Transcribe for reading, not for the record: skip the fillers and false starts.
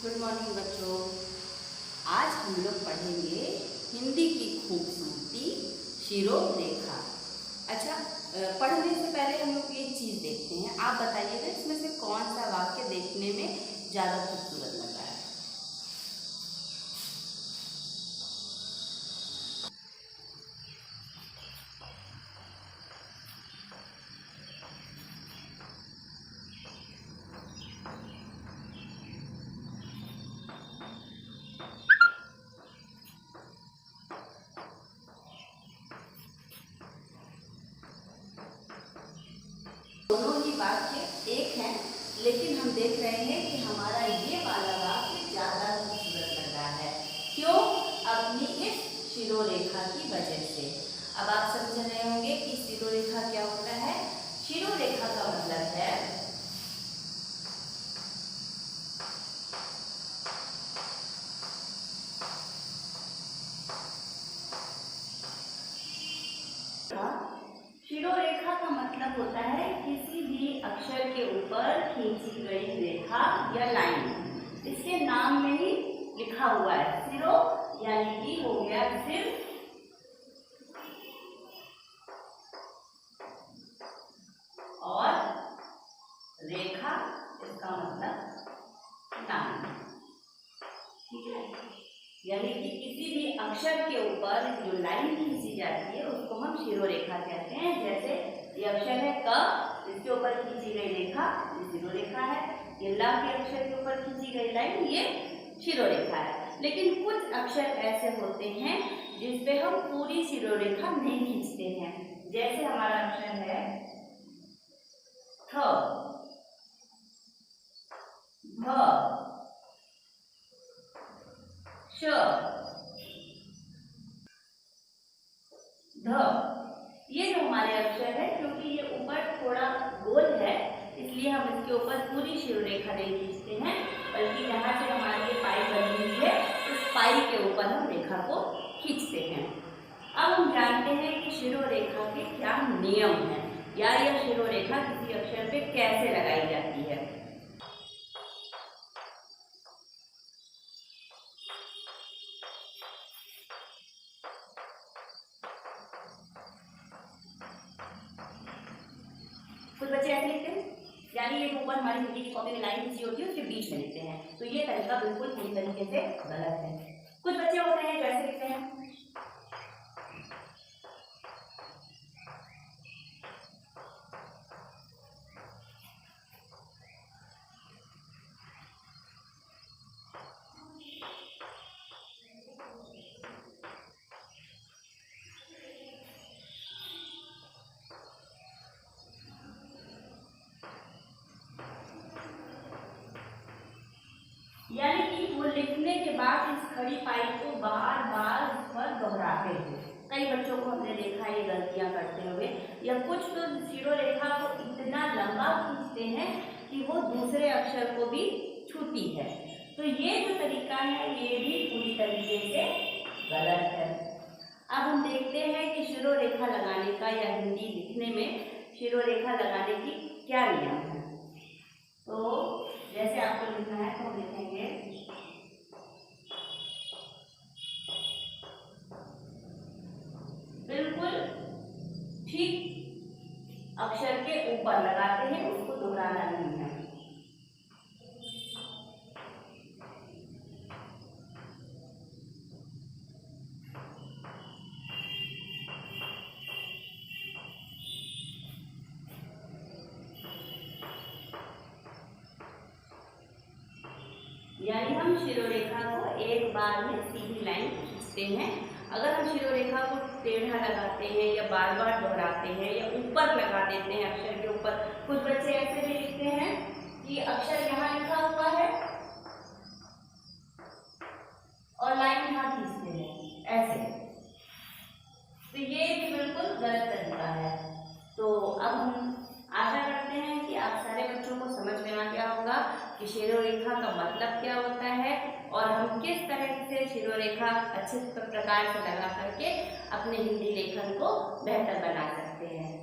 Good morning बच्चों। आज हम लोग पढ़ेंगे हिंदी की खूबसूरती शिरोरेखा। अच्छा, पढ़ने से पहले हम लोग एक चीज़ देखते हैं। आप बताइएगा इसमें से कौन सा वाक्य देखने में ज़्यादा खूबसूरत लग रहा है। दोनों ही वाक्य एक हैं, लेकिन हम देख रहे हैं कि हमारा ये वाला वाक्य ज़्यादा खूबसूरत लग रहा है। क्यों? अपनी इस शिरोरेखा की वजह से। अब आप समझ रहे होंगे कि शिरोरेखा क्या होता है। शिरोरेखा का मतलब है शिरोरेखा का मतलब होता है किसी भी अक्षर के ऊपर खींची गई रेखा या लाइन। इसके नाम में ही लिखा हुआ है शिरो, यानी कि हो गया सिर, और रेखा इसका मतलब लाइन। ठीक है, यानी कि किसी भी अक्षर के ऊपर जो लाइन खींची जाती है उसको हम शिरोरेखा कहते हैं। जैसे ये अक्षर है क, इसके ऊपर खींची गई रेखा ये शिरोरेखा है। ये ला के अक्षर के ऊपर खींची गई लाइन ये शिरोरेखा है। लेकिन कुछ अक्षर ऐसे होते हैं जिस पे हम पूरी शिरोरेखा नहीं खींचते हैं। जैसे हमारा अक्षर है थ, भ, श, ध। ये जो हमारे अक्षर है, क्योंकि ये ऊपर थोड़ा गोल है इसलिए हम इसके ऊपर पूरी शिरोरेखा नहीं खींचते हैं, बल्कि जहाँ से हमारी ये पाई बनी हुई है उस पाई के ऊपर हम रेखा को खींचते हैं। अब हम जानते हैं कि शिरोरेखा के क्या नियम हैं, या यह शिरोरेखा किसी अक्षर पे कैसे लगाई जाती है। कुछ बच्चे ऐसे लिखते हैं, यानी ये ऊपर हमारी हिंदी की कॉपी में लाइन खींची होती है उसके बीच में लिखते हैं, तो ये तरीका बिल्कुल पूरी तरीके से गलत है। कुछ बच्चे होते हैं जो ऐसे लिखते हैं, यानी कि वो लिखने के बाद इस खड़ी पाई को बार बार इस पर दोहराते हैं। कई बच्चों को हमने देखा ये गलतियां करते हुए, या कुछ तो शिरोरेखा को इतना लंबा खींचते हैं कि वो दूसरे अक्षर को भी छूती है। तो ये जो तरीका है ये भी पूरी तरीके से गलत है। अब हम देखते हैं कि शिरोरेखा लगाने का या हिंदी लिखने में शिरोरेखा लगाने की क्या नियम है। तो जैसे आपको लिखना है तो हम लिखेंगे बिल्कुल ठीक अक्षर के ऊपर लगाते हैं, उसको दोहराना नहीं है। यानी हम शिरोरेखा को एक बार में सीधी लाइन खींचते हैं। अगर हम शिरोरेखा को टेढ़ा लगाते हैं या बार बार दोहराते हैं या ऊपर लगा देते हैं अक्षर के ऊपर, कुछ बच्चे ऐसे भी लिखते हैं कि अक्षर यहाँ लिखा हुआ है और लाइन यहाँ खींचते हैं ऐसे, तो ये भी बिल्कुल गलत तरीका है। तो अब हम आशा करते हैं कि आप सारे बच्चों को समझ में आ गया होगा कि शिरोरेखा का मतलब क्या होता है और हम किस तरह से शिरोरेखा अच्छे प्रकार से लगा करके अपने हिंदी लेखन को बेहतर बना सकते हैं।